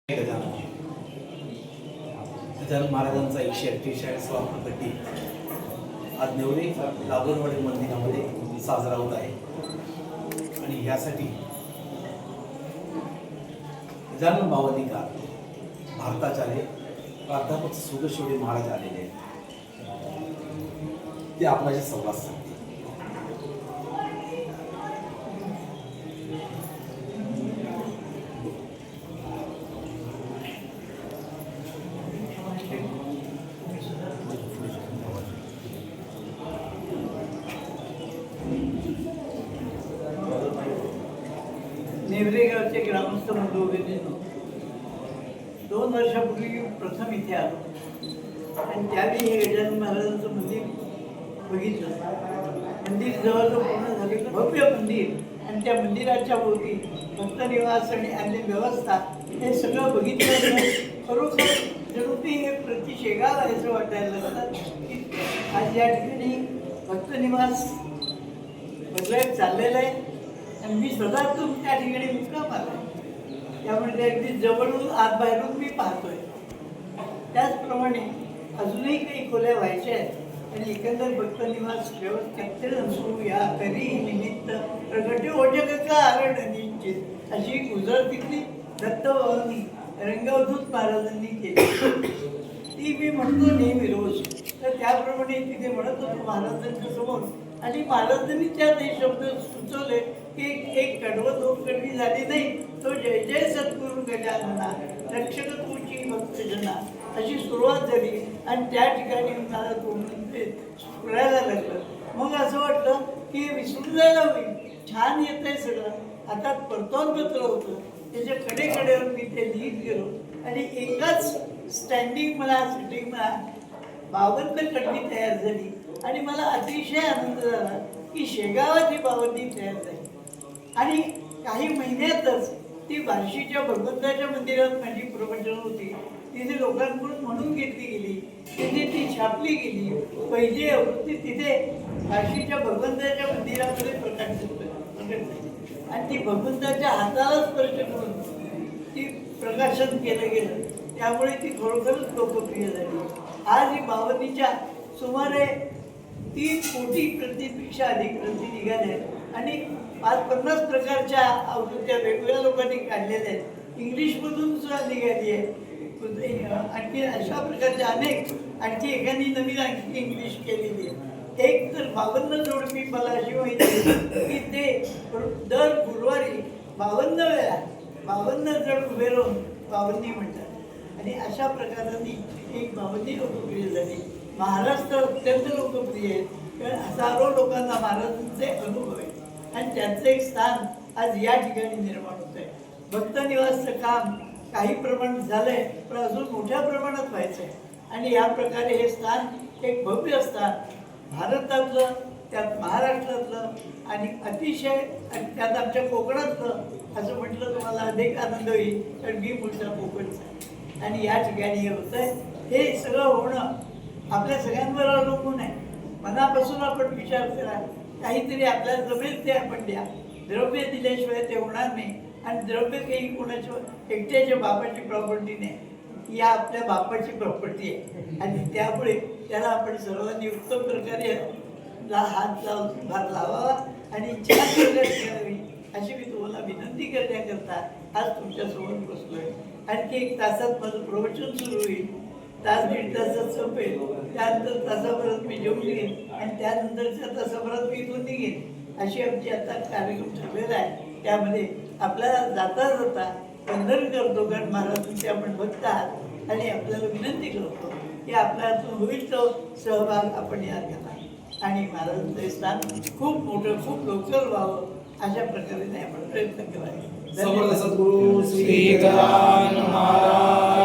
गजानन महाराजांचा 148वा प्रकटी आज नेवरे लागणवाडी मंदिरामध्ये साजरा होत आहे आणि यासाठी गजानन भावाधिकार भारताचार्य प्राध्यापक सुगशिवडे महाराज आलेले आहेत. ते आपल्याशी संवाद साधतील. नेवरे गावचे ग्रामस्थ बंधू 2 वर्षापूर्वी प्रथम इथे आलो आणि त्यावेळी हे गजानन महाराजांचं मंदिर बघितलं. मंदिर जवळजवळ पूर्ण झालेलं भव्य मंदिर आणि त्या मंदिराच्या भोवती भक्तनिवास आणि अन्य व्यवस्था हे सगळं बघितलं. खरोखर जणू ते हे शेगाव आहे असं वाटायला लागलं की आज या ठिकाणी भक्तनिवास बदलायला चाललेलं आहे आणि मी स्वतः त्या ठिकाणी मुक्काम आला. त्यामुळे ते अगदी जवळून आत बाहेरून मी पाहतोय. त्याचप्रमाणे अजूनही काही खोल्या व्हायच्या आहेत आणि एकंदर भक्तनिवास व्यवस्थित असू या तरी निमित्त प्रगटे ओजग कारण निश्चित अशी गुजर तिथली दत्तभावांनी रंगवधूत महाराजांनी केली. ती मी म्हणतो नेहमी रोज. तर त्याप्रमाणे तिथे म्हणत होतो महाराजांच्या समोर आणि महाराजांनी त्या ते शब्द सुचवले की एक कडवं 2 कडवी झाली नाही. तो जय जय सद्गुरु गजानना रक्षक तुझी भक्तजना अशी सुरुवात झाली आणि त्या ठिकाणी मला तो म्हणते स्फुरायला लागलं. मग असं वाटलं की विसरून जायला होईल. छान येत आहे सगळं. आता परतोनपत्र होतं त्याच्या कडेकडेवर मी ते लिहित गेलो आणि एकाच स्टँडिंग मला सिटिंग मला 52 कडवी तयार झाली आणि मला अतिशय आनंद झाला की शेगावाची 52 तयार झाली. आणि काही महिन्यातच ती बार्शीच्या भगवंताच्या मंदिरात माझी प्रवचन होती. तिथे लोकांकडून म्हणून घेतली गेली, तिथे ती छापली गेली. पहिली आवृत्ती तिथे बार्शीच्या भगवंताच्या मंदिरामध्ये प्रकाशित झाली आणि ती भगवंताच्या हाताला स्पर्श करून ती प्रकाशन केलं गेलं. त्यामुळे ती खरोखरच लोकप्रिय झाली. आज ही 52च्या सुमारे 3 कोटी प्रतीपेक्षा अधिक प्रती निघाल्या आणि 50 प्रकारच्या आवृत्त्या वेगवेगळ्या लोकांनी काढलेल्या आहेत. इंग्लिशमधून सुद्धा निघाली आहे. आणखी अशा प्रकारच्या अनेक आणखी एकाने नवीन आणखी इंग्लिश केलेली आहे. एक तर 52 जोडपी मला अशी माहिती की ते दर गुरुवारी 52 वेळा 52 जण उभे राहून 52 म्हणतात आणि अशा प्रकाराने एक 52 लोकप्रिय झाली. महाराष्ट्र अत्यंत लोकप्रिय आहे कारण हजारो लोकांना महाराजांचे अनुभव आहे आणि त्यांचं एक स्थान आज या ठिकाणी निर्माण होत आहे. भक्तनिवासचं काम काही प्रमाणात झालंय पण अजून मोठ्या प्रमाणात व्हायचं आहे आणि या प्रकारे हे स्थान एक भव्य स्थान भारतातलं त्यात महाराष्ट्रातलं आणि अतिशय त्यात आमच्या कोकणातलं असं म्हटलं तुम्हाला अधिक आनंद होईल कारण मी मूळचा कोकणचा आणि या ठिकाणी हे होत आहे. हे सगळं होणं आपल्या सगळ्यांवर अवलंबून आहे. मनापासून आपण विचार करा. काहीतरी आपल्याला जमेल ते आपण द्या. द्रव्य दिल्याशिवाय ते होणार नाही आणि द्रव्य काही कोणाच्या एकट्याच्या बापाची प्रॉपर्टी नाही. ही आपल्या बापाची प्रॉपर्टी आहे आणि त्यामुळे त्याला आपण सर्वांनी उत्तम प्रकारे हात लावून भार लावावा आणि छान प्रकारे करावी अशी मी तुम्हाला विनंती करण्याकरता आज तुमच्यासोबत बसलोय. आणखी 1 तासात माझं प्रवचन सुरू होईल. 1-1.5 तासात संपेल. त्यानंतर तासाभरात मी जेवून घेईन आणि त्यानंतरच्या तासाभरात मी इथून निघेन. अशी आमची आता कार्यक्रम ठरलेला आहे. त्यामध्ये आपल्याला जाता जाता वंदन करतो कारण महाराजांचे आपण भक्त आहात आणि आपल्याला विनंती करतो की आपल्या हातून होईल तो सहभाग आपण यात घ्यावा आणि महाराजांचे स्थान खूप मोठं खूप लवकर व्हावं अशा प्रकारे आपण प्रयत्न केला. सद्गुरु श्री गजानन महाराज